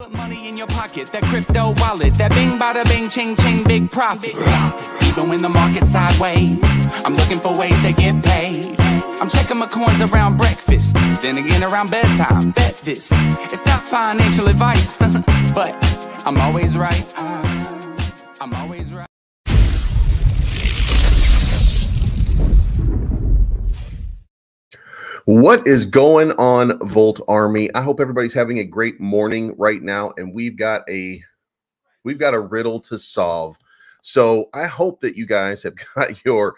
Put money in your pocket, that crypto wallet, that bing bada bing ching ching big profit. Even when the market's sideways, I'm looking for ways to get paid. I'm checking my coins around breakfast, then again around bedtime. Bet this, it's not financial advice, but I'm always right. I'm always right. What is going on, Volt Army? I hope everybody's having a great morning right now, and we've got a riddle to solve. So I hope that you guys have got your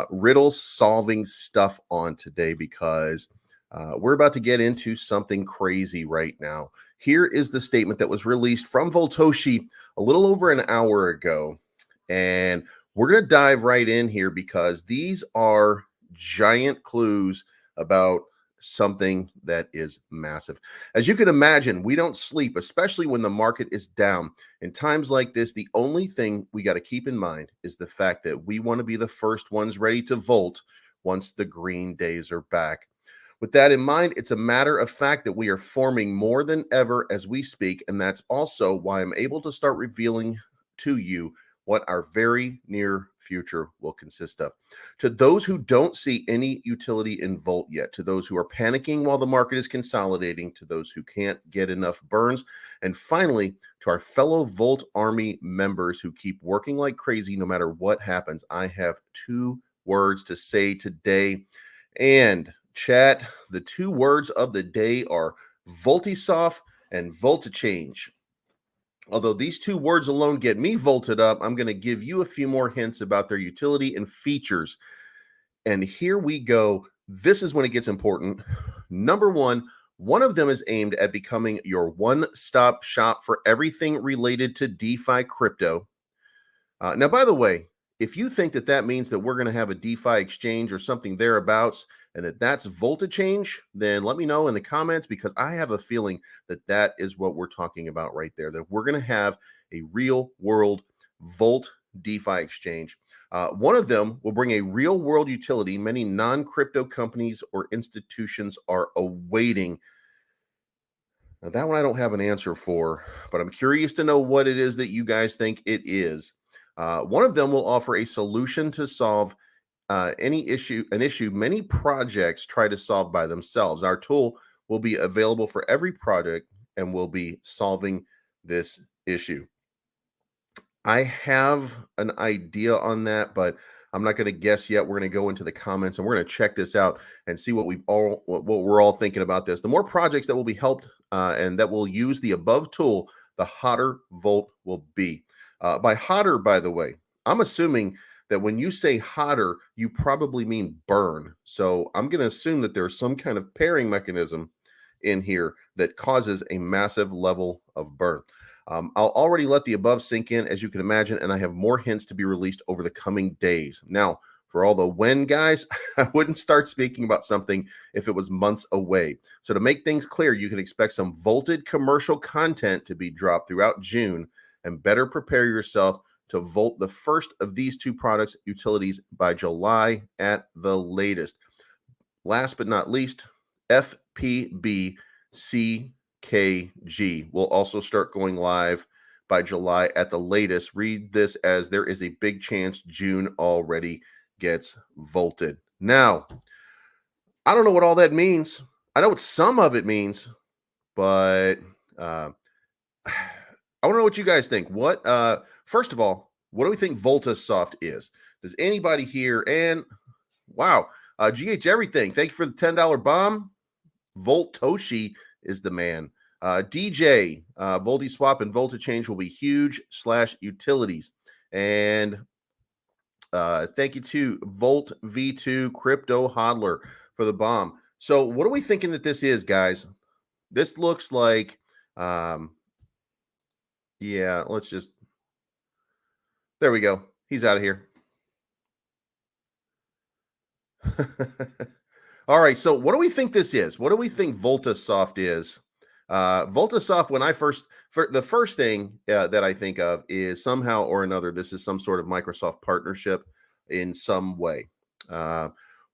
riddle solving stuff on today, because we're about to get into something crazy right now. Here is the statement that was released from Voltoshi a little over an hour ago, and we're going to dive right in here because these are giant clues about something that is massive. As you can imagine, we don't sleep, especially when the market is down. In times like this, the only thing we got to keep in mind is the fact that we want to be the first ones ready to volt once the green days are back. With that in mind, it's a matter of fact that we are forming more than ever as we speak, and that's also why I'm able to start revealing to you what our very near future will consist of. To those who don't see any utility in Volt yet, to those who are panicking while the market is consolidating, to those who can't get enough burns, and finally, to our fellow Volt Army members who keep working like crazy no matter what happens, I have two words to say today. And chat, the two words of the day are Voltisoft and Voltichange. Although these two words alone get me volted up, I'm going to give you a few more hints about their utility and features. And here we go. This is when it gets important. Number one of them is aimed at becoming your one-stop shop for everything related to DeFi crypto. Now, by the way, if you think that that means that we're going to have a DeFi exchange or something thereabouts, and that's Voltichange, then let me know in the comments, because I have a feeling that that is what we're talking about right there, that we're going to have a real world Volt DeFi exchange. One of them will bring a real world utility many non-crypto companies or institutions are awaiting. Now, that one I don't have an answer for, but I'm curious to know what it is that you guys think it is. One of them will offer a solution to solve an issue many projects try to solve by themselves. Our tool will be available for every project and will be solving this issue. I have an idea on that, but I'm not going to guess yet. We're going to go into the comments and we're going to check this out and see what we're all thinking about this. The more projects that will be helped and that will use the above tool, the hotter Volt will be. By hotter, by the way, I'm assuming that when you say hotter, you probably mean burn. So I'm going to assume that there's some kind of pairing mechanism in here that causes a massive level of burn. I'll already let the above sink in, as you can imagine, and I have more hints to be released over the coming days. Now, for all the when guys, I wouldn't start speaking about something if it was months away. So to make things clear, you can expect some volted commercial content to be dropped throughout June, and better prepare yourself to volt the first of these two products utilities by July at the latest. Last but not least, FPBCKG will also start going live by July at the latest. Read this as there is a big chance June already gets volted. Now, I don't know what all that means. I know what some of it means, but I want to know what you guys think. First of all, what do we think Voltisoft is? Does anybody here? And wow, GH Everything, thank you for the $10 bomb. Voltoshi is the man. DJ, Voltiswap and Voltichange will be huge / utilities. And thank you to Volt V2 Crypto Hodler for the bomb. So what are we thinking that this is, guys? This looks like yeah, let's just, there we go. He's out of here. All right, so what do we think this is? What do we think Voltisoft is? Voltisoft, when the first thing that I think of is somehow or another, this is some sort of Microsoft partnership in some way.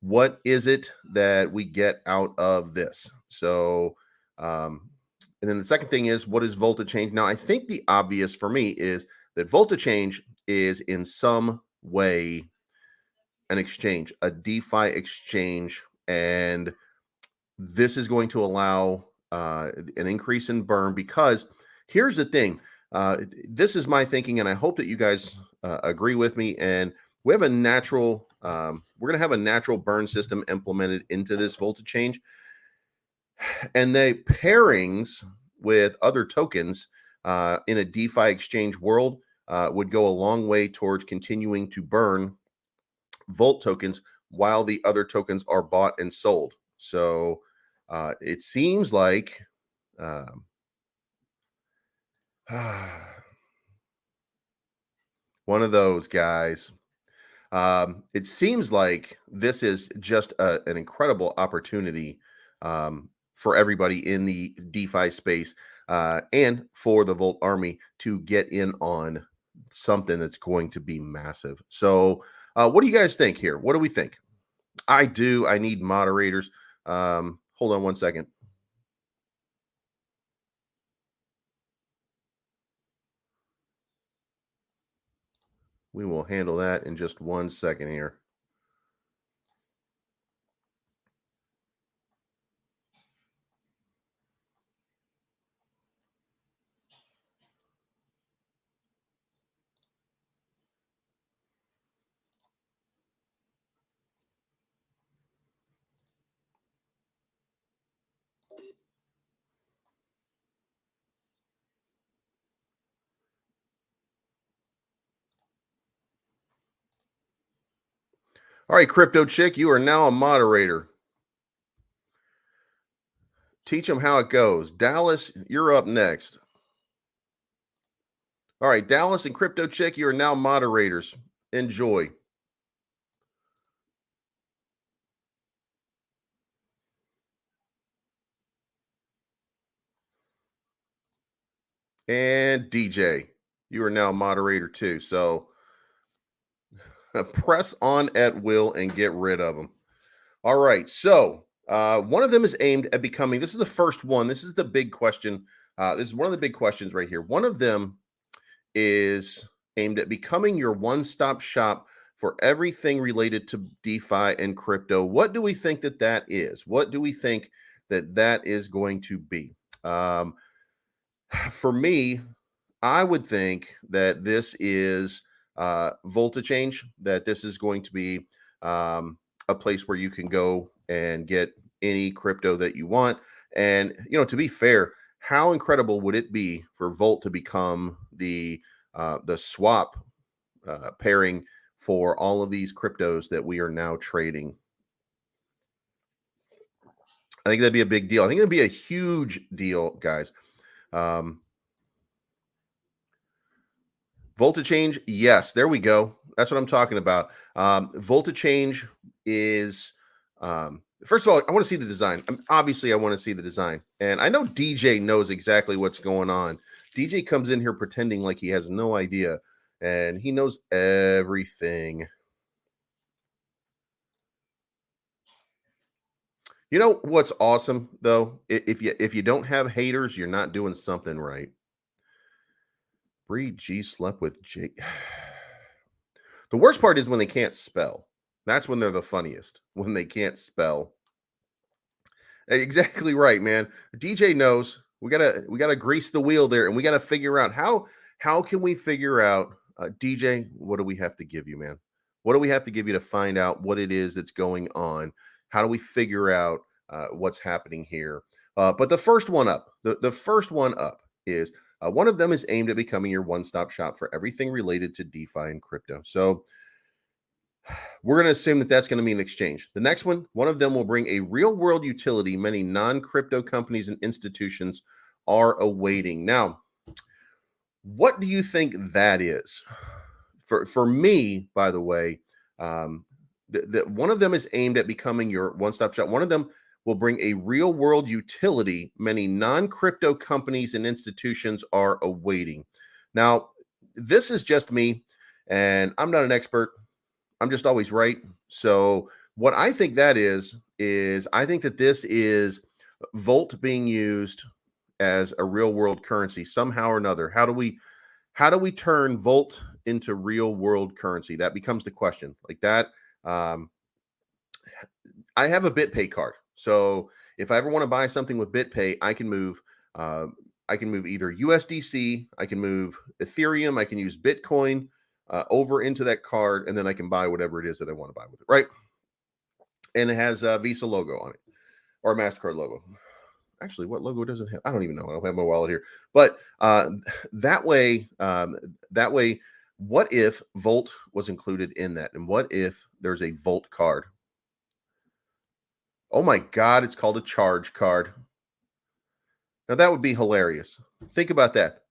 What is it that we get out of this? So And then the second thing is, what is Voltichange? Now, I think the obvious for me is that Voltichange is in some way an exchange, a DeFi exchange, and this is going to allow an increase in burn because here's the thing. This is my thinking, and I hope that you guys agree with me. And we have a natural, we're going to have a natural burn system implemented into this Voltichange, and the pairings with other tokens in a DeFi exchange world would go a long way towards continuing to burn Volt tokens while the other tokens are bought and sold. So it seems like um, one of those guys. It seems like this is just an incredible opportunity for everybody in the DeFi space and for the Volt Army to get in on something that's going to be massive. So, what do you guys think here? What do we think? I need moderators. Hold on one second. We will handle that in just 1 second here. All right, Crypto Chick, you are now a moderator. Teach them how it goes. Dallas, you're up next. All right, Dallas and Crypto Chick, you are now moderators. Enjoy. And DJ, you are now moderator too. So press on at will and get rid of them. All right. So one of them is aimed at becoming, this is the first one. This is the big question. This is one of the big questions right here. One of them is aimed at becoming your one-stop shop for everything related to DeFi and crypto. What do we think that that is? What do we think that that is going to be? For me, I would think that this is Voltichange, that this is going to be a place where you can go and get any crypto that you want. And, you know, to be fair, how incredible would it be for Volt to become the swap pairing for all of these cryptos that we are now trading? I think that'd be a big deal. I think it'd be a huge deal, guys. Voltichange, yes, there we go. That's what I'm talking about. Voltichange is, first of all, I want to see the design. Obviously, I want to see the design. And I know DJ knows exactly what's going on. DJ comes in here pretending like he has no idea, and he knows everything. You know what's awesome, though? If you don't have haters, you're not doing something right. Bree G slept with Jake. The worst part is when they can't spell. That's when they're the funniest. When they can't spell. Exactly right, man. DJ knows we gotta grease the wheel there, and we gotta figure out how can we figure out DJ. What do we have to give you, man? What do we have to give you to find out what it is that's going on? How do we figure out what's happening here? But the first one up, the first one up is one of them is aimed at becoming your one-stop shop for everything related to DeFi and crypto. So we're going to assume that that's going to be an exchange. The next one of them will bring a real-world utility many non-crypto companies and institutions are awaiting. Now, what do you think that is? For me, by the way, one of them is aimed at becoming your one-stop shop. One of them will bring a real-world utility many non-crypto companies and institutions are awaiting. Now, this is just me, and I'm not an expert. I'm just always right. So what I think that is I think that this is Volt being used as a real world currency somehow or another. How do we turn Volt into real world currency? That becomes the question. Like that, um, I have a BitPay card, so if I ever want to buy something with BitPay, I can move. Uh, I can move either USDC, I can move Ethereum, I can use Bitcoin over into that card, and then I can buy whatever it is that I want to buy with it, right? And it has a Visa logo on it or a Mastercard logo. Actually, what logo does it have? I don't even know. I don't have my wallet here, but that way, what if Volt was included in that, and what if there's a Volt card? Oh my God, it's called a charge card. Now that would be hilarious. Think about that.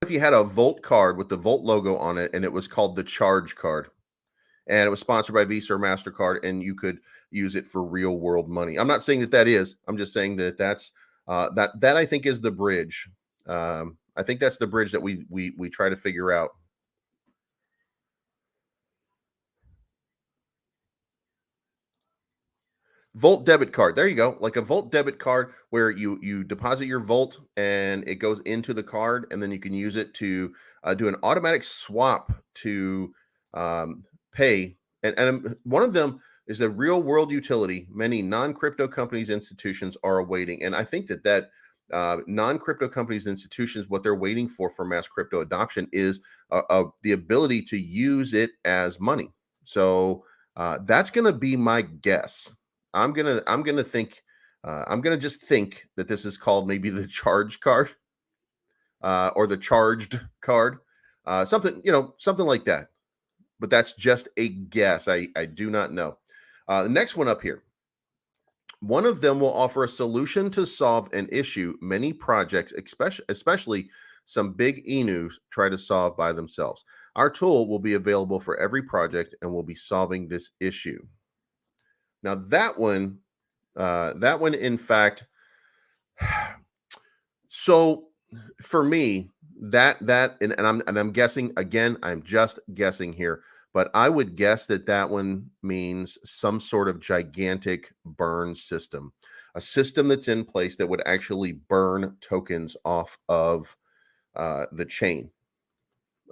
If you had a Volt card with the Volt logo on it and it was called the charge card and it was sponsored by Visa or MasterCard and you could use it for real world money. I'm not saying that is. I'm just saying that that's that I think is the bridge. I think that's the bridge that we try to figure out. Volt debit card. There you go. Like a Volt debit card where you deposit your Volt and it goes into the card, and then you can use it to do an automatic swap to pay. And one of them is a real world utility many non-crypto companies institutions are awaiting. And I think that non-crypto companies institutions, what they're waiting for mass crypto adoption is the ability to use it as money. So that's going to be my guess. I'm gonna just think that this is called maybe the charge card or the charged card, something like that. But that's just a guess. I do not know. The next one up here. One of them will offer a solution to solve an issue many projects, especially some big ENUs, try to solve by themselves. Our tool will be available for every project and will be solving this issue. Now that one, in fact, so for me, and I'm guessing again, I'm just guessing here, but I would guess that one means some sort of gigantic burn system, a system that's in place that would actually burn tokens off of the chain,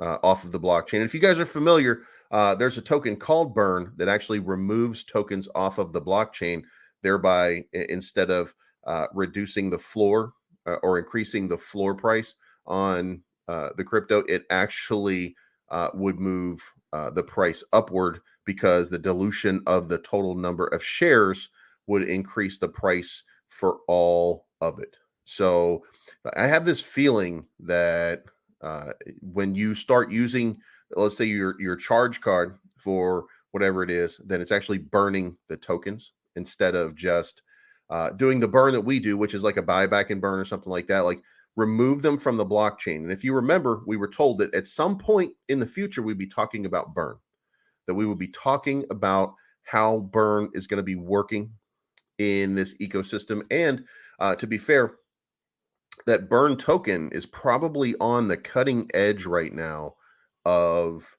off of the blockchain. If you guys are familiar, there's a token called Burn that actually removes tokens off of the blockchain, thereby instead of reducing the floor or increasing the floor price on the crypto, it actually would move the price upward because the dilution of the total number of shares would increase the price for all of it. So I have this feeling that when you start using, let's say your charge card for whatever it is, then it's actually burning the tokens instead of just doing the burn that we do, which is like a buyback and burn or something like that. Like remove them from the blockchain. And if you remember, we were told that at some point in the future, we'd be talking about burn, that we would be talking about how burn is going to be working in this ecosystem. And to be fair, that burn token is probably on the cutting edge right now of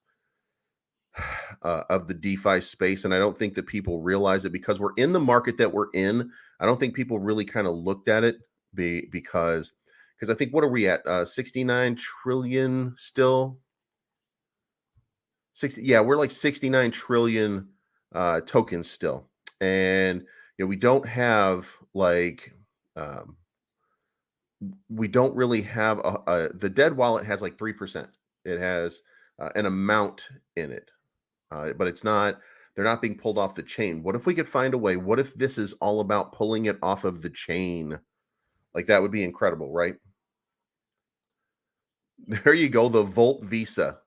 the DeFi space, and I don't think that people realize it because we're in the market that we're in. I don't think people really kind of looked at it because I think, what are we at? 69 trillion still. 60, yeah, we're like 69 trillion tokens still, and we don't have like. We don't really have the dead wallet has like 3%. It has an amount in it, but they're not being pulled off the chain. What if we could find a way? What if this is all about pulling it off of the chain? Like that would be incredible, right? There you go, the Volt Visa.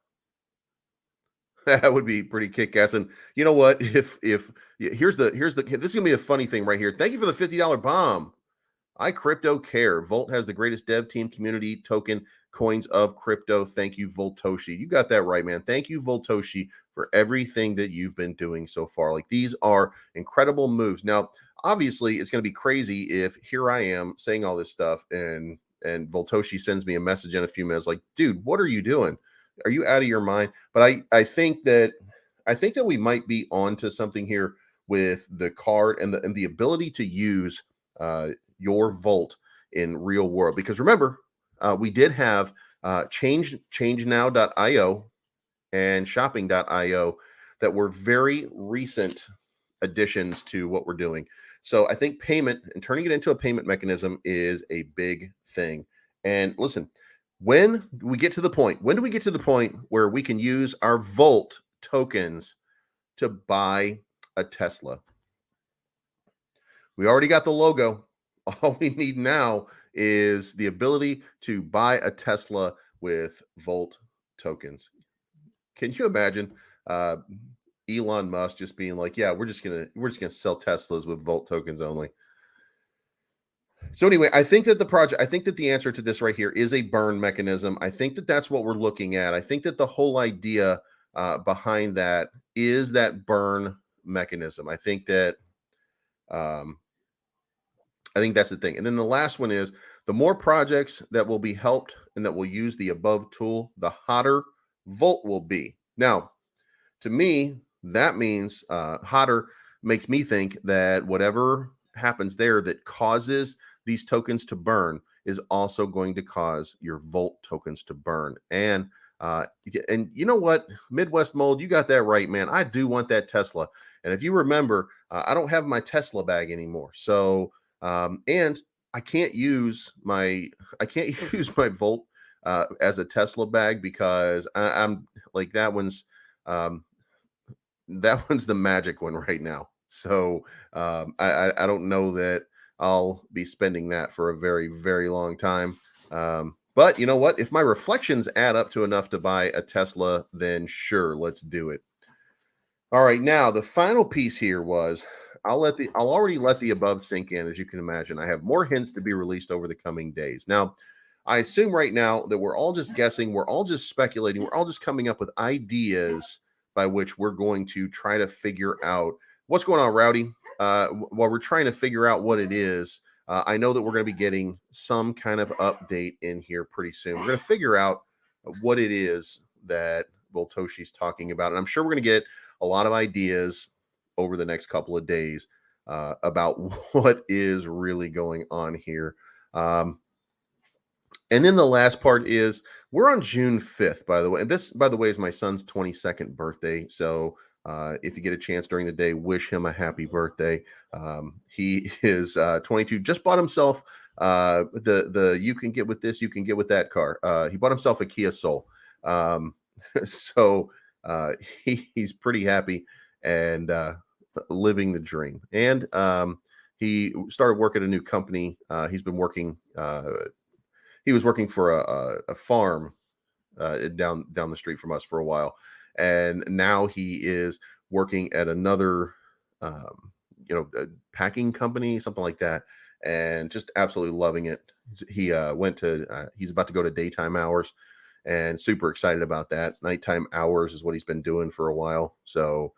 That would be pretty kick-ass. And you know what? If here's the this is gonna be a funny thing right here. Thank you for the $50 bomb. I crypto care. Volt has the greatest dev team community token coins of crypto. Thank you, Voltoshi. You got that right, man. Thank you, Voltoshi, for everything that you've been doing so far. Like these are incredible moves. Now, obviously, it's going to be crazy if here I am saying all this stuff and Voltoshi sends me a message in a few minutes like, dude, what are you doing? Are you out of your mind? But I think that we might be onto something here with the card and the ability to use your Volt in real world. Because remember, we did have changenow.io and shopping.io that were very recent additions to what we're doing. So I think payment and turning it into a payment mechanism is a big thing. And listen, when do we get to the point where we can use our Volt tokens to buy a Tesla? We already got the logo. All we need now is the ability to buy a Tesla with Volt tokens. Can you imagine Elon Musk just being like, "Yeah, we're just gonna sell Teslas with Volt tokens only"? So anyway, I think that the answer to this right here is a burn mechanism. I think that that's what we're looking at. I think that the whole idea behind that is that burn mechanism. I think that I think that's the thing. And then the last one is the more projects that will be helped and that will use the above tool, the hotter Volt will be. Now, to me, that means hotter makes me think that whatever happens there that causes these tokens to burn is also going to cause your Volt tokens to burn. And you know what, Midwest Mold, you got that right, man. I do want that Tesla. And if you remember, I don't have my Tesla bag anymore. So and I can't use my Volt as a Tesla bag because I'm like that one's the magic one right now. So I don't know that I'll be spending that for a very, very long time. But you know what? If my reflections add up to enough to buy a Tesla, then sure, let's do it. All right, now the final piece here was I'll already let the above sink in. As you can imagine, I have more hints to be released over the coming days. Now, I assume right now that we're all just guessing, we're all just speculating, we're all just coming up with ideas by which we're going to try to figure out what's going on, Rowdy. While we're trying to figure out what it is, I know that we're going to be getting some kind of update in here pretty soon. We're going to figure out what it is that Voltoshi's talking about, and I'm sure we're going to get a lot of ideas over the next couple of days about what is really going on here. And then the last part is we're on June 5th, by the way. And this, by the way, is my son's 22nd birthday. So if you get a chance during the day, wish him a happy birthday. He is 22, just bought himself the you can get with this, you can get with that car. He bought himself a Kia Soul. So he's pretty happy and living the dream. And he started work at a new company. He's been working. He was working for a farm down the street from us for a while, and now he is working at another, a packing company, something like that, and just absolutely loving it. He he's about to go to daytime hours, and super excited about that. Nighttime hours is what he's been doing for a while, so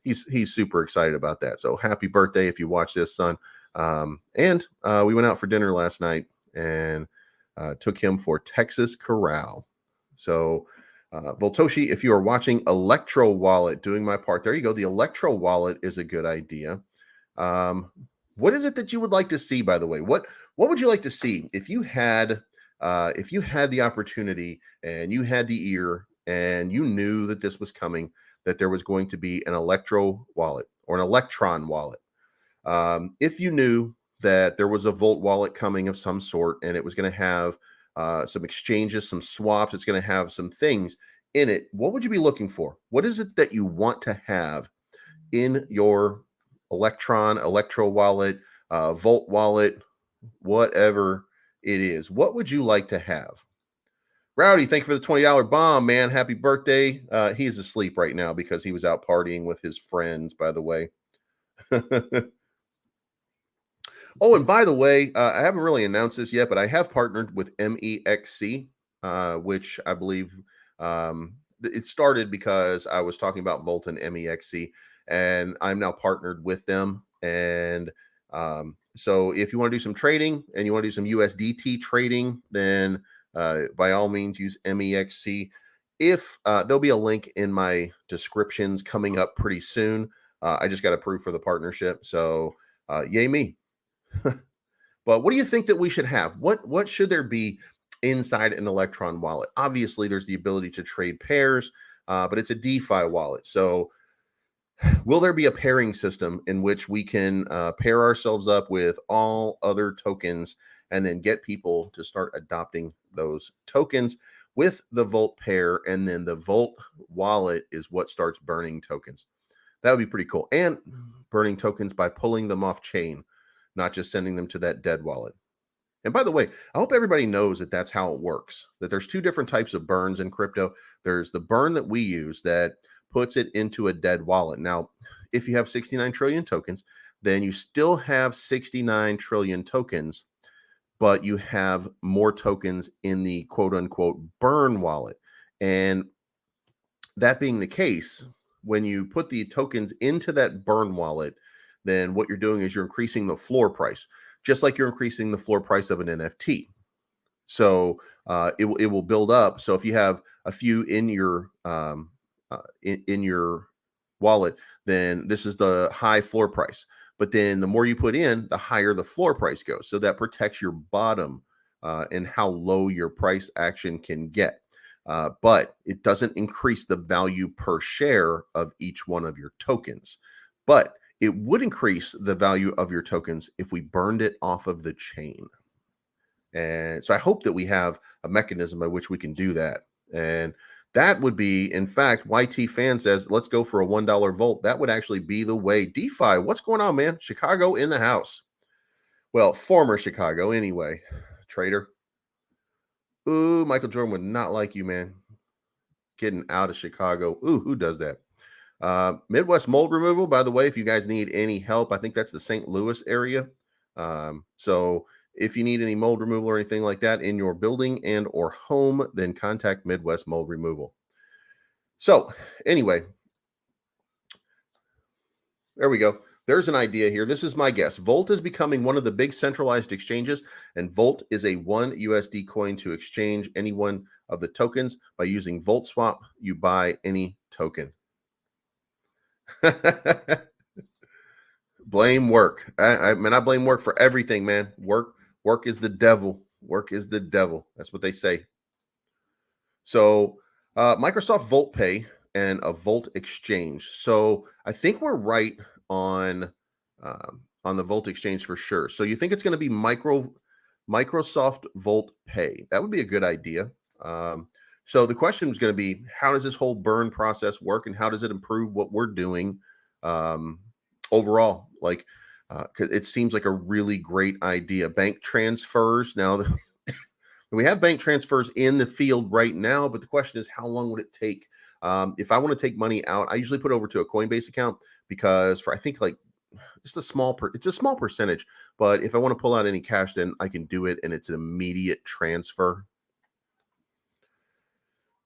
he's super excited about that. So happy birthday if you watch this, son. And we went out for dinner last night and took him for Texas Corral. So Voltoshi, if you are watching, Electro Wallet, doing my part. There you go. The Electro Wallet is a good idea. What is it that you would like to see, by the way? What would you like to see if you had the opportunity and you had the ear and you knew that this was coming, that there was going to be an Electro Wallet or an Electron Wallet? If you knew that there was a Volt wallet coming of some sort and it was going to have some exchanges, some swaps, it's going to have some things in it, what would you be looking for? What is it that you want to have in your Electro wallet, Volt wallet, whatever it is? What would you like to have? Rowdy, thank you for the $20 bomb, man. Happy birthday. He's asleep right now because he was out partying with his friends, by the way. Oh, and by the way, I haven't really announced this yet, but I have partnered with MEXC, which I believe it started because I was talking about Volt and MEXC, and I'm now partnered with them. And so if you want to do some trading and you want to do some USDT trading, then by all means use MEXC. If there'll be a link in my descriptions coming up pretty soon. I just got approved for the partnership. So yay me. But what do you think that we should have? What should there be inside an Electron wallet? Obviously, there's the ability to trade pairs, but it's a DeFi wallet. So will there be a pairing system in which we can pair ourselves up with all other tokens and then get people to start adopting those tokens with the Volt pair? And then the Volt wallet is what starts burning tokens. That would be pretty cool. And burning tokens by pulling them off chain, not just sending them to that dead wallet. And by the way, I hope everybody knows that that's how it works, that there's two different types of burns in crypto. There's the burn that we use that puts it into a dead wallet. Now, if you have 69 trillion tokens, then you still have 69 trillion tokens, but you have more tokens in the quote unquote burn wallet. And that being the case, when you put the tokens into that burn wallet, then what you're doing is you're increasing the floor price, just like you're increasing the floor price of an NFT. So it will build up. So if you have a few in your in your wallet, then this is the high floor price. But then the more you put in, the higher the floor price goes. So that protects your bottom and how low your price action can get. But it doesn't increase the value per share of each one of your tokens. But it would increase the value of your tokens if we burned it off of the chain. And so I hope that we have a mechanism by which we can do that. And that would be, in fact, YT Fan says, let's go for a $1 Volt. That would actually be the way. DeFi, what's going on, man? Chicago in the house. Well, former Chicago anyway. Trader. Ooh, Michael Jordan would not like you, man. Getting out of Chicago. Ooh, who does that? Midwest mold removal, by the way, if you guys need any help, I think that's the St. Louis area. So if you need any mold removal or anything like that in your building and or home, then contact Midwest Mold Removal. So anyway, there we go. There's an idea here. This is my guess. Volt is becoming one of the big centralized exchanges, and Volt is a one USD coin to exchange any one of the tokens. By using Volt Swap, you buy any token. Blame work. I blame work for everything, man. Work is the devil. Work is the devil. That's what they say. So Microsoft Volt Pay and a Volt Exchange. So I think we're right on the Volt Exchange for sure. So you think it's going to be Microsoft Volt Pay? That would be a good idea. So the question is going to be, how does this whole burn process work, and how does it improve what we're doing overall? Like, 'cause it seems like a really great idea. Bank transfers. Now, we have bank transfers in the field right now, but the question is, how long would it take? If I want to take money out, I usually put it over to a Coinbase account because for I think like just it's a small percentage. But if I want to pull out any cash, then I can do it, and it's an immediate transfer.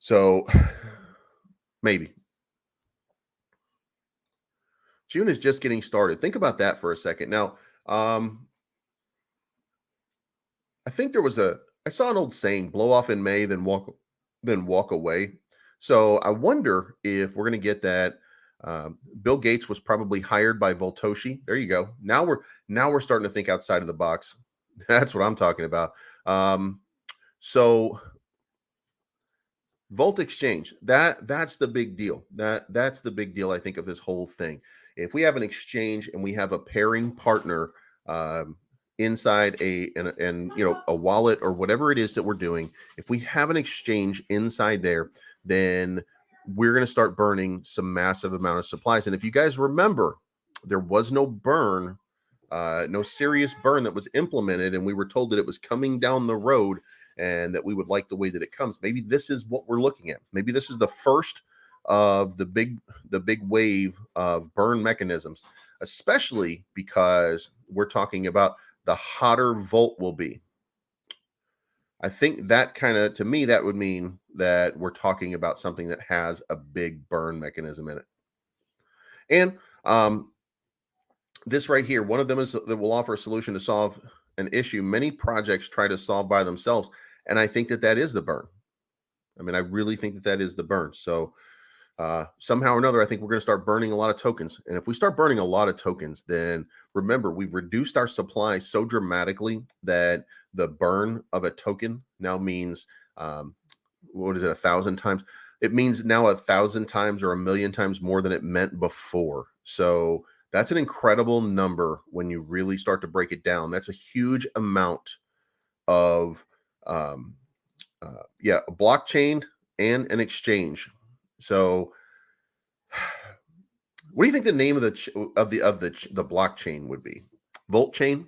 So maybe June is just getting started. Think about that for a second. Now, I think I saw an old saying, blow off in May, then walk away. So I wonder if we're going to get that. Bill Gates was probably hired by Voltoshi. There you go. Now we're starting to think outside of the box. That's what I'm talking about. So Volt Exchange, that's the big deal. That's the big deal, I think, of this whole thing. If we have an exchange and we have a pairing partner inside a wallet or whatever it is that we're doing, if we have an exchange inside there, then we're going to start burning some massive amount of supplies. And if you guys remember, there was no burn, no serious burn that was implemented, and we were told that it was coming down the road and that we would like the way that it comes. Maybe this is what we're looking at. Maybe this is the first of the big wave of burn mechanisms, especially because we're talking about the hotter Volt will be. I think that kind of, to me, that would mean that we're talking about something that has a big burn mechanism in it. And this right here, one of them is that will offer a solution to solve an issue many projects try to solve by themselves. And I think that is the burn. I mean, I really think that is the burn. So somehow or another, I think we're going to start burning a lot of tokens. And if we start burning a lot of tokens, then remember, we've reduced our supply so dramatically that the burn of a token now means, what is it, 1,000 times? It means now 1,000 times or 1,000,000 times more than it meant before. So that's an incredible number when you really start to break it down. That's a huge amount of, yeah, a blockchain and an exchange. So what do you think the name of the blockchain would be? Voltchain?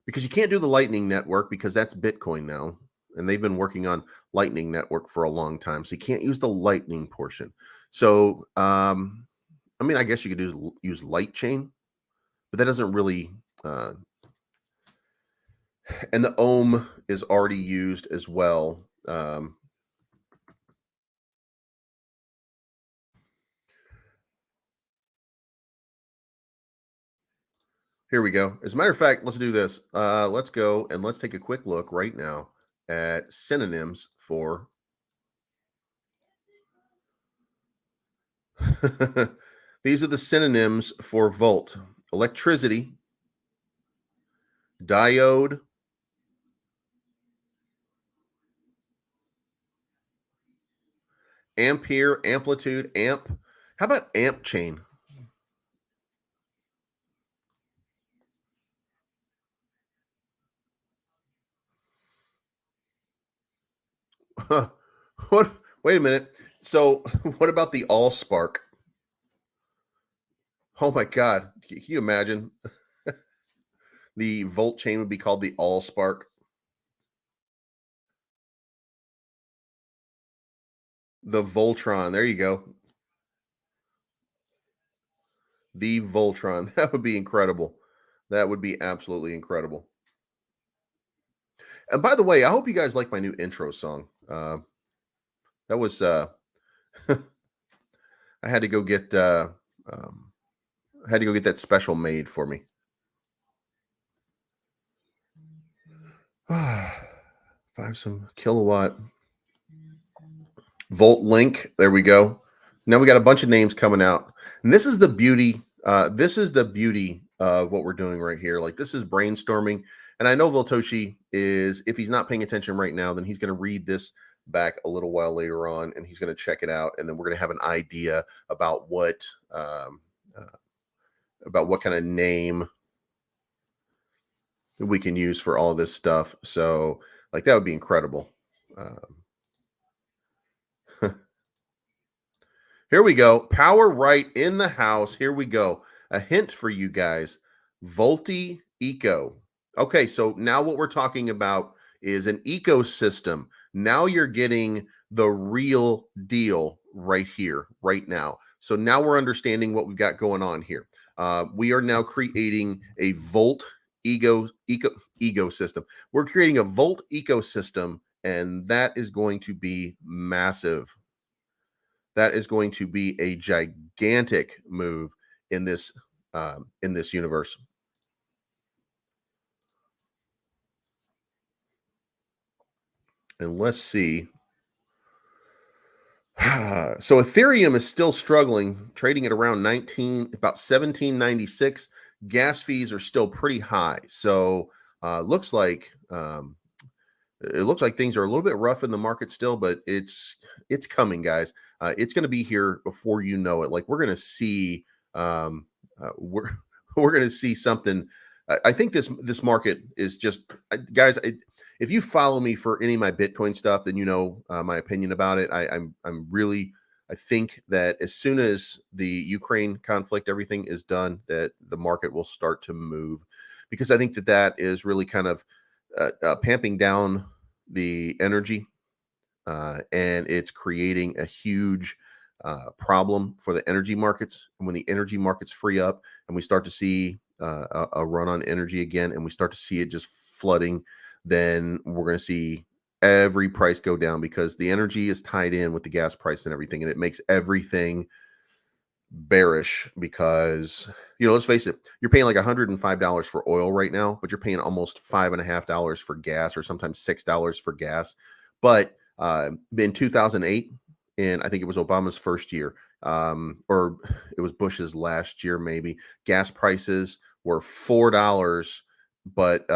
Because you can't do the Lightning Network because that's Bitcoin now, and they've been working on Lightning Network for a long time, so you can't use the Lightning portion. So, I mean, I guess you could use Light Chain, but that doesn't really. And the ohm is already used as well. Here we go. As a matter of fact, let's do this. Let's go and let's take a quick look right now at synonyms for. These are the synonyms for volt: electricity, diode, ampere, amplitude, amp. How about amp chain? What? Wait a minute. So, what about the all spark? Oh my God. Can you imagine? The volt chain would be called the all spark. The Voltron. There you go. The Voltron. That would be incredible. That would be absolutely incredible. And by the way, I hope you guys like my new intro song. That was I had to go get I had to go get that special made for me. 5 some kilowatt volt link. There we go. Now we got a bunch of names coming out. And this is the beauty. This is the beauty of what we're doing right here. Like, this is brainstorming. And I know Voltoshi is, if he's not paying attention right now, then he's going to read this back a little while later on, and he's going to check it out. And then we're going to have an idea about what kind of name we can use for all this stuff. So, like, that would be incredible. Here we go. Power right in the house. Here we go. A hint for you guys. Volti Eco. Okay, so now what we're talking about is an ecosystem. Now you're getting the real deal right here, right now. So now we're understanding what we've got going on here. We are now creating a Volt ecosystem. We're creating a Volt ecosystem, and that is going to be massive. That is going to be a gigantic move in this universe. And let's see. So Ethereum is still struggling, trading at around about 1796. Gas fees are still pretty high. So looks like it looks like things are a little bit rough in the market still, but it's coming, guys. It's going to be here before you know it. Like, we're going to see we're going to see something. I think this market is just, guys. If you follow me for any of my Bitcoin stuff, then you know my opinion about it. I think that as soon as the Ukraine conflict, everything is done, that the market will start to move, because I think that is really kind of pamping down the energy, and it's creating a huge problem for the energy markets. And when the energy markets free up and we start to see a run on energy again, and we start to see it just flooding, then we're going to see every price go down, because the energy is tied in with the gas price and everything, and it makes everything bearish. Because, let's face it, you're paying like $105 for oil right now, but you're paying almost $5.50 for gas, or sometimes $6 for gas. But in 2008, in, I think it was Obama's first year, or it was Bush's last year, maybe. Gas prices were $4, but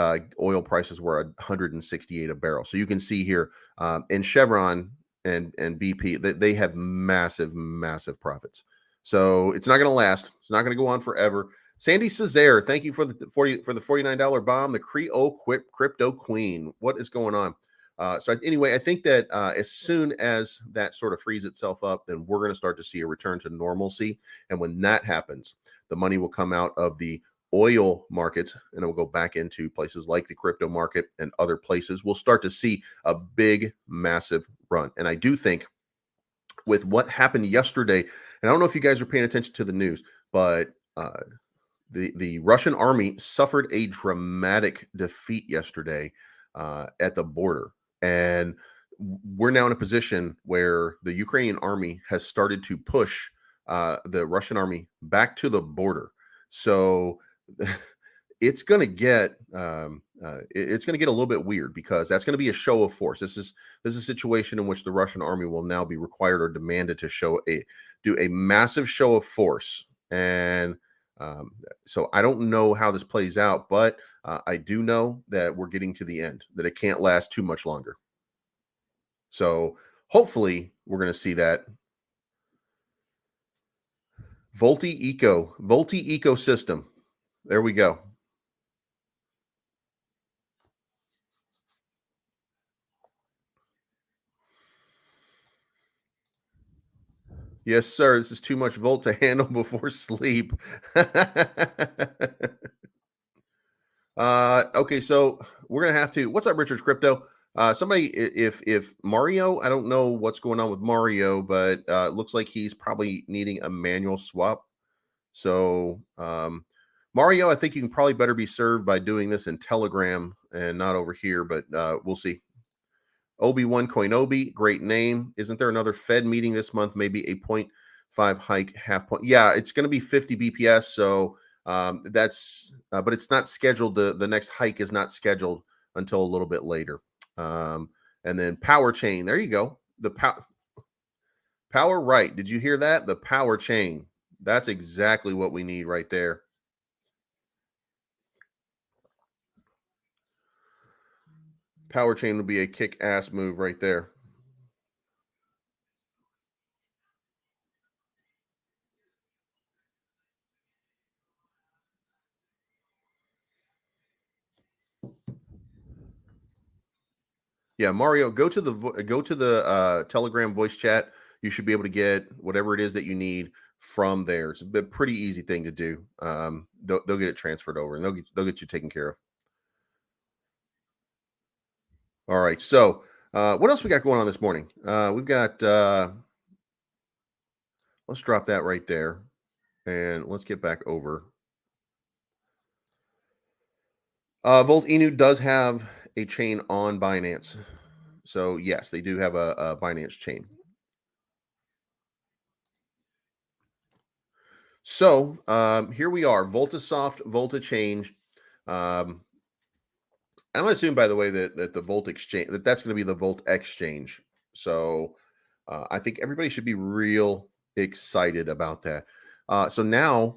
oil prices were 168 a barrel. So you can see here, and Chevron and BP, they have massive, massive profits. So it's not going to last. It's not going to go on forever. Sandy Cesare, thank you for the $49 bomb. The Creole Crypto Queen. What is going on? So anyway, I think that as soon as that sort of frees itself up, then we're going to start to see a return to normalcy. And when that happens, the money will come out of the oil markets and it will go back into places like the crypto market and other places. We'll start to see a big, massive run. And I do think with what happened yesterday, and I don't know if you guys are paying attention to the news, but the Russian army suffered a dramatic defeat yesterday at the border. And we're now in a position where the Ukrainian army has started to push the Russian army back to the border. So it's going to get it's going to get a little bit weird because that's going to be a show of force. This is a situation in which the Russian army will now be required or demanded to do a massive show of force. And so I don't know how this plays out, but I do know that we're getting to the end, that it can't last too much longer. So hopefully we're going to see that. Volti ecosystem. There we go. Yes, sir. This is too much volt to handle before sleep. Okay, so we're gonna have to. What's up, Richard's Crypto? Somebody, if Mario, I don't know what's going on with Mario, but it looks like he's probably needing a manual swap. So Mario, I think you can probably better be served by doing this in Telegram and not over here, but we'll see. Obi-Wan Koinobi, great name. Isn't there another Fed meeting this month? Maybe a 0.5 hike, half point. Yeah, it's going to be 50 BPS. So that's, but it's not scheduled. The next hike is not scheduled until a little bit later. And then power chain. There you go. The power right. Did you hear that? The power chain. That's exactly what we need right there. Power chain would be a kick-ass move right there. Yeah, Mario, go to the Telegram voice chat. You should be able to get whatever it is that you need from there. It's a pretty easy thing to do. They'll get it transferred over, and they'll get you taken care of. All right. So, what else we got going on this morning? We've got. Let's drop that right there, and let's get back over. Volt Inu does have a chain on Binance. So yes, they do have a Binance chain. So here we are, Voltisoft, Voltichange. I'm going to assume, by the way, that the Volt exchange that's going to be the Volt exchange. So I think everybody should be real excited about that. So now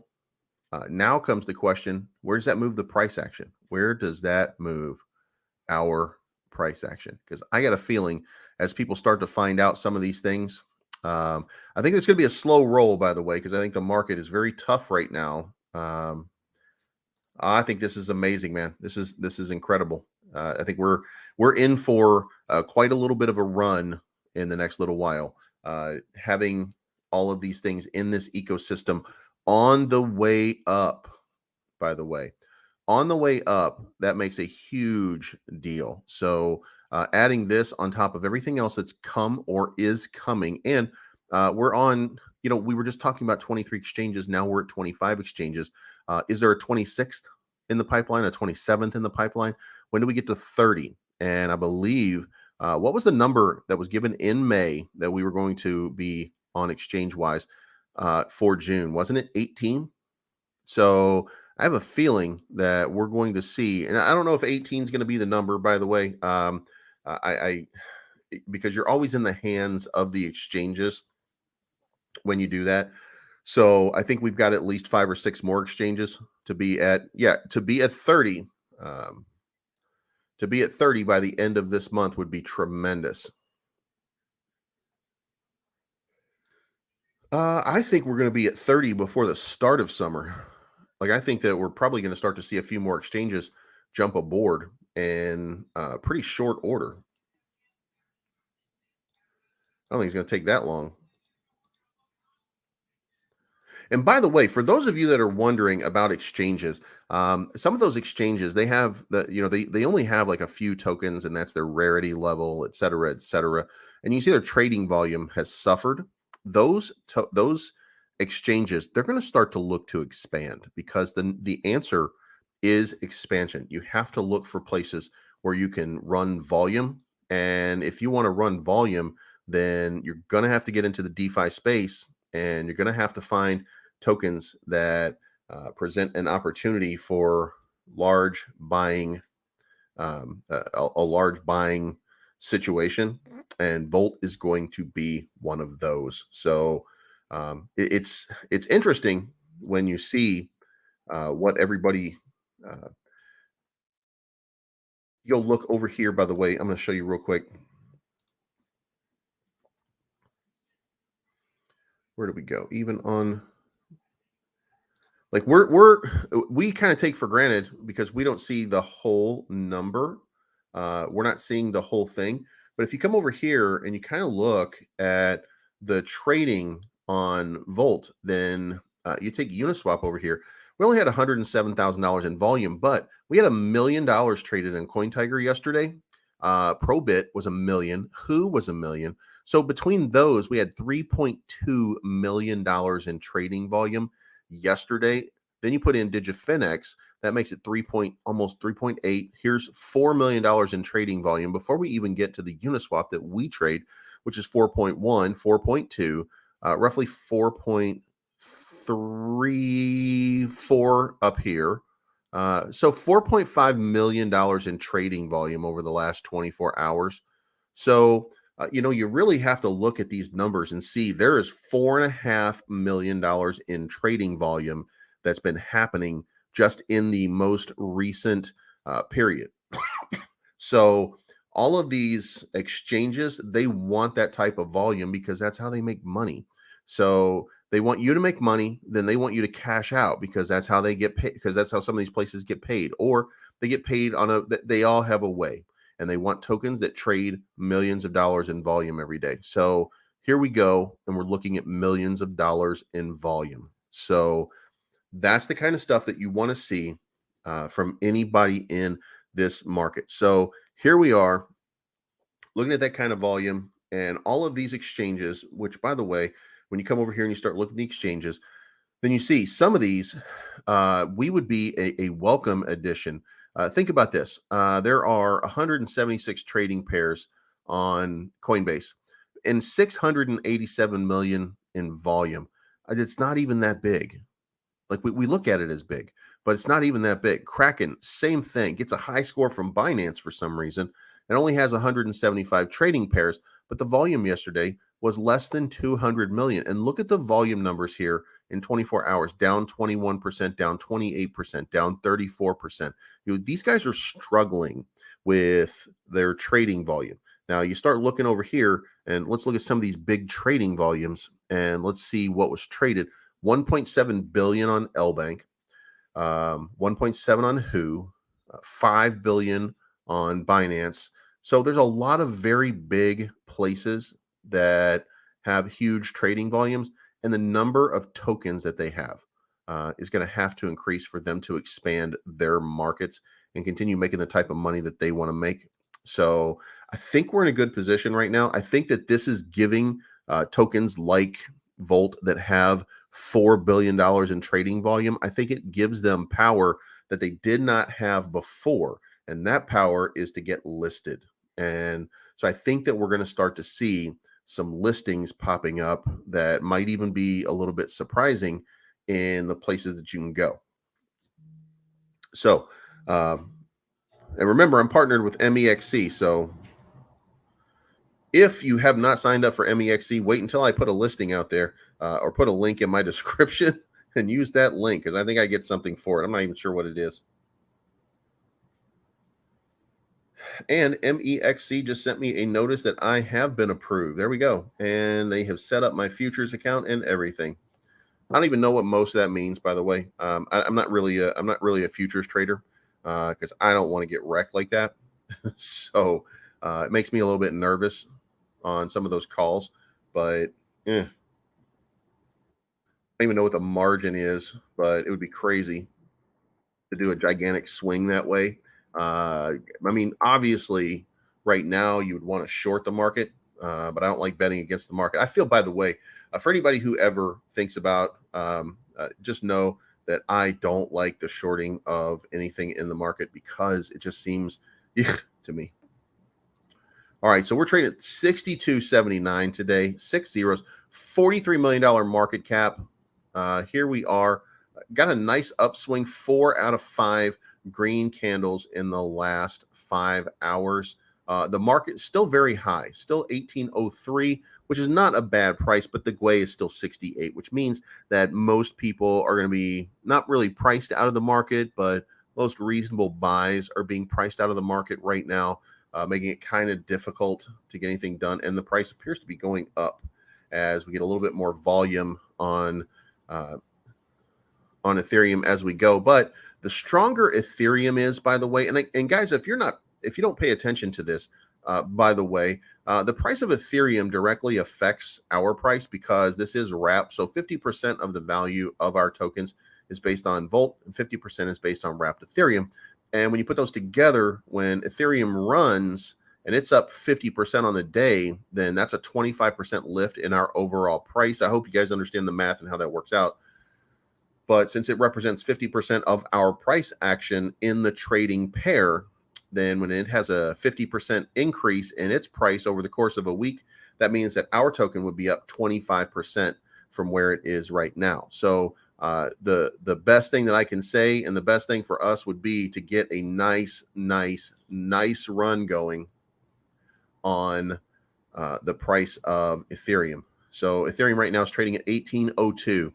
comes the question: where does that move the price action? Where does that move our price action? Because I got a feeling as people start to find out some of these things, I think it's going to be a slow roll, by the way, because I think the market is very tough right now. I think this is amazing, man. This is incredible. I think we're in for quite a little bit of a run in the next little while. Having all of these things in this ecosystem on the way up, by the way, on the way up, that makes a huge deal. So adding this on top of everything else that's come or is coming, and we're on, we were just talking about 23 exchanges. Now we're at 25 exchanges. Is there a 26th in the pipeline, a 27th in the pipeline? When do we get to 30? And I believe, what was the number that was given in May that we were going to be on exchange-wise for June? Wasn't it 18? So I have a feeling that we're going to see, and I don't know if 18 is going to be the number, by the way. because you're always in the hands of the exchanges when you do that. So I think we've got at least 5 or 6 more exchanges to be at. Yeah, to be at 30. Um, to be at 30 by the end of this month would be tremendous. I think we're going to be at 30 before the start of summer. Like, I think that we're probably going to start to see a few more exchanges jump aboard in pretty short order. I don't think it's going to take that long. And by the way, for those of you that are wondering about exchanges, some of those exchanges, they have they only have like a few tokens, and that's their rarity level, et cetera, et cetera. And you see their trading volume has suffered. Those exchanges, they're going to start to look to expand, because the answer is expansion. You have to look for places where you can run volume. And if you want to run volume, then you're going to have to get into the DeFi space, and you're going to have to find tokens that present an opportunity for large buying, a large buying situation, and Volt is going to be one of those. So it's interesting when you see what everybody. Uh, you'll look over here. By the way, I'm going to show you real quick. Where do we go? Even on, like, we kind of take for granted because we don't see the whole number. We're not seeing the whole thing. But if you come over here and you kind of look at the trading on Volt, then you take Uniswap over here. We only had $107,000 in volume, but we had $1 million traded in CoinTiger yesterday. Probit was $1 million. Who was $1 million. So between those, we had $3.2 million in trading volume yesterday. Then you put in Digifinex, that makes it almost 3.8. Here's $4 million in trading volume before we even get to the Uniswap that we trade, which is 4.1, 4.2, roughly 4.34 up here. So $4.5 million in trading volume over the last 24 hours. So you really have to look at these numbers and see there is $4.5 million in trading volume that's been happening just in the most recent period. So all of these exchanges, they want that type of volume because that's how they make money. So they want you to make money, then they want you to cash out because that's how they get paid, because that's how some of these places get paid, or they get paid they all have a way. And they want tokens that trade millions of dollars in volume every day. So here we go, and we're looking at millions of dollars in volume. So that's the kind of stuff that you want to see from anybody in this market. So here we are looking at that kind of volume and all of these exchanges, which, by the way, when you come over here and you start looking at the exchanges, then you see some of these, we would be a welcome addition. Think about this. There are 176 trading pairs on Coinbase and 687 million in volume. It's not even that big. Like, we look at it as big, but it's not even that big. Kraken, same thing. Gets a high score from Binance for some reason. It only has 175 trading pairs, but the volume yesterday was less than 200 million. And look at the volume numbers here in 24 hours, down 21%, down 28%, down 34%. These guys are struggling with their trading volume. Now you start looking over here, and let's look at some of these big trading volumes, and let's see what was traded. 1.7 billion on LBank, 1.7 on Who, 5 billion on Binance. So there's a lot of very big places that have huge trading volumes, and the number of tokens that they have is going to have to increase for them to expand their markets and continue making the type of money that they want to make. So I think we're in a good position right now. I think that this is giving tokens like Volt that have $4 billion in trading volume. I think it gives them power that they did not have before. And that power is to get listed. And so I think that we're going to start to see some listings popping up that might even be a little bit surprising in the places that you can go. So, and remember, I'm partnered with MEXC. So If you have not signed up for MEXC, wait until I put a listing out there or put a link in my description and use that link because I think I get something for it. I'm not even sure what it is. And MEXC just sent me a notice that I have been approved. There we go. And they have set up my futures account and everything. I don't even know what most of that means, by the way. I'm not really a futures trader because I don't want to get wrecked like that. So it makes me a little bit nervous on some of those calls. But I don't even know what the margin is, but it would be crazy to do a gigantic swing that way. I mean, obviously, right now you would want to short the market, but I don't like betting against the market. I feel, by the way, for anybody who ever thinks about, just know that I don't like the shorting of anything in the market because it just seems to me. All right, so we're trading at 62.79 today, 6 zeros, $43 million market cap. Here we are. Got a nice upswing, 4 out of 5 green candles in the last 5 hours. The market is still very high, still 1803, which is not a bad price, but the GUE is still 68, which means that most people are going to be not really priced out of the market, but most reasonable buys are being priced out of the market right now, making it kind of difficult to get anything done. And the price appears to be going up as we get a little bit more volume on Ethereum as we go. But the stronger Ethereum is, by the way, and guys, if you don't pay attention to this, by the way, the price of Ethereum directly affects our price because this is wrapped. So 50% of the value of our tokens is based on Volt and 50% is based on wrapped Ethereum. And when you put those together, when Ethereum runs and it's up 50% on the day, then that's a 25% lift in our overall price. I hope you guys understand the math and how that works out. But since it represents 50% of our price action in the trading pair, then when it has a 50% increase in its price over the course of a week, that means that our token would be up 25% from where it is right now. So the best thing that I can say and the best thing for us would be to get a nice run going on the price of Ethereum. So Ethereum right now is trading at 1802.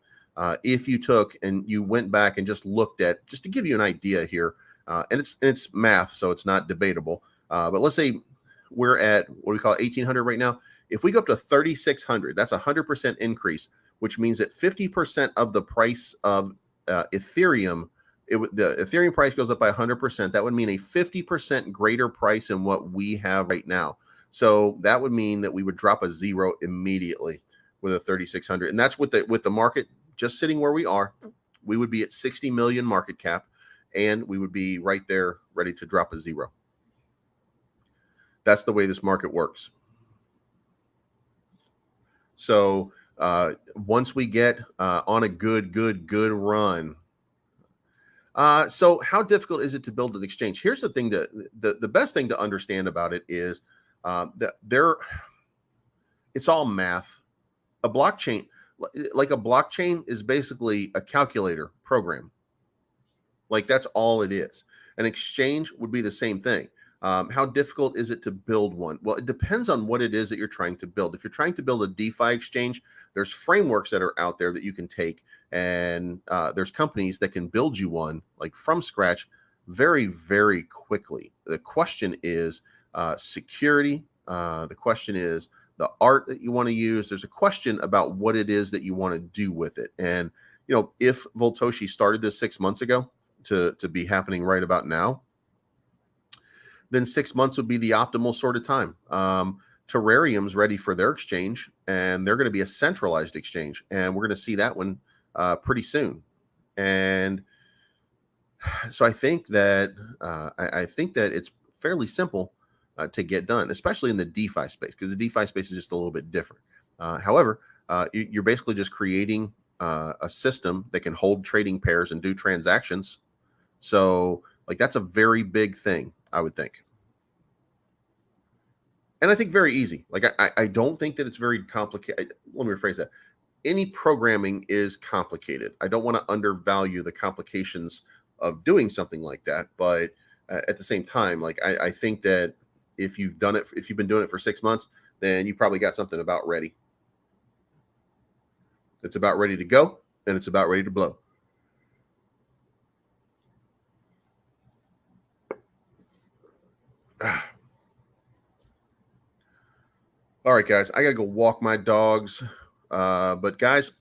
If you took and you went back and just looked at, just to give you an idea here, and it's math, so it's not debatable. But let's say we're at what we call 1800 right now. If we go up to 3600, that's a 100% increase, which means that 50% of the price of Ethereum, the Ethereum price goes up by 100%. That would mean a 50% greater price than what we have right now. So that would mean that we would drop a zero immediately with a 3600, and that's with the market just sitting where we are. We would be at 60 million market cap, and we would be right there ready to drop a zero. That's the way this market works. So once we get on a good run, so how difficult is it to build an exchange? Here's the thing: the best thing to understand about it is that it's all math. A blockchain, like a blockchain, is basically a calculator program. Like that's all it is. An exchange would be the same thing. How difficult is it to build one? Well, it depends on what it is that you're trying to build. If you're trying to build a DeFi exchange, there's frameworks that are out there that you can take, and there's companies that can build you one like from scratch very, very quickly. The question is security. The question is the art that you want to use. There's a question about what it is that you want to do with it. And, you know, if Voltoshi started this 6 months ago to be happening right about now, then 6 months would be the optimal sort of time. Terrarium's ready for their exchange, and they're going to be a centralized exchange, and we're going to see that one pretty soon. And so I think that it's fairly simple to get done, especially in the DeFi space, because the DeFi space is just a little bit different. However, you're basically just creating a system that can hold trading pairs and do transactions. So, like, that's a very big thing, I would think. And I think very easy. Like, I don't think that it's very complicated. Let me rephrase that. Any programming is complicated. I don't want to undervalue the complications of doing something like that. But at the same time, like, I think that if you've been doing it for 6 months, then you probably got something about ready. It's about ready to go, and it's about ready to blow. All right, guys, I got to go walk my dogs. But guys,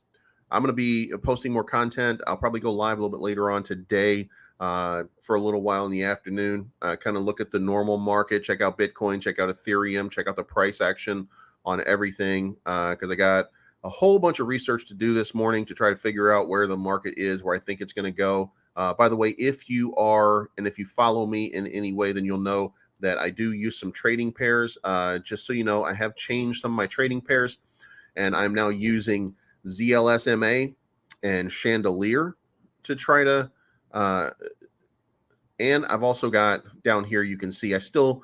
I'm going to be posting more content. I'll probably go live a little bit later on today for a little while in the afternoon. Kind of look at the normal market, check out Bitcoin, check out Ethereum, check out the price action on everything, because I got a whole bunch of research to do this morning to try to figure out where the market is, where I think it's going to go. By the way, if you follow me in any way, then you'll know that I do use some trading pairs. Just so you know, I have changed some of my trading pairs, and I'm now using ZLSMA and Chandelier to try to, and I've also got down here, you can see I still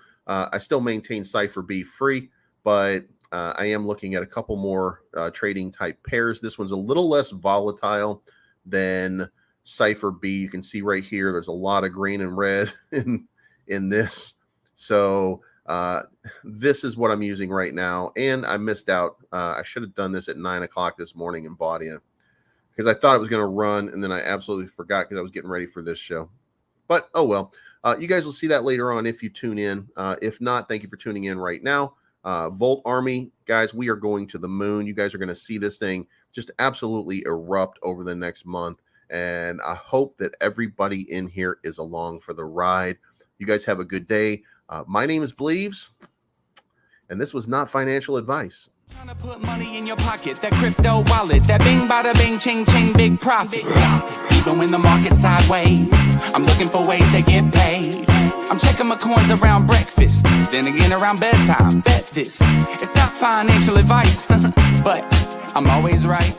maintain Cypher B free, but I am looking at a couple more trading type pairs. This one's a little less volatile than Cypher B. You can see right here, there's a lot of green and red in this. So this is what I'm using right now. And I missed out. I should have done this at 9 o'clock this morning in Baudia, because I thought it was going to run, and then I absolutely forgot because I was getting ready for this show. But oh well. You guys will see that later on if you tune in. If not, thank you for tuning in right now. Volt Army, guys, we are going to the moon. You guys are going to see this thing just absolutely erupt over the next month. And I hope that everybody in here is along for the ride. You guys have a good day. My name is Bleaves, and this was not financial advice. Trying to put money in your pocket, that crypto wallet, that bing bada bing ching ching big profit. Even when the market's sideways, I'm looking for ways to get paid. I'm checking my coins around breakfast, then again around bedtime. Bet this, it's not financial advice, but I'm always right.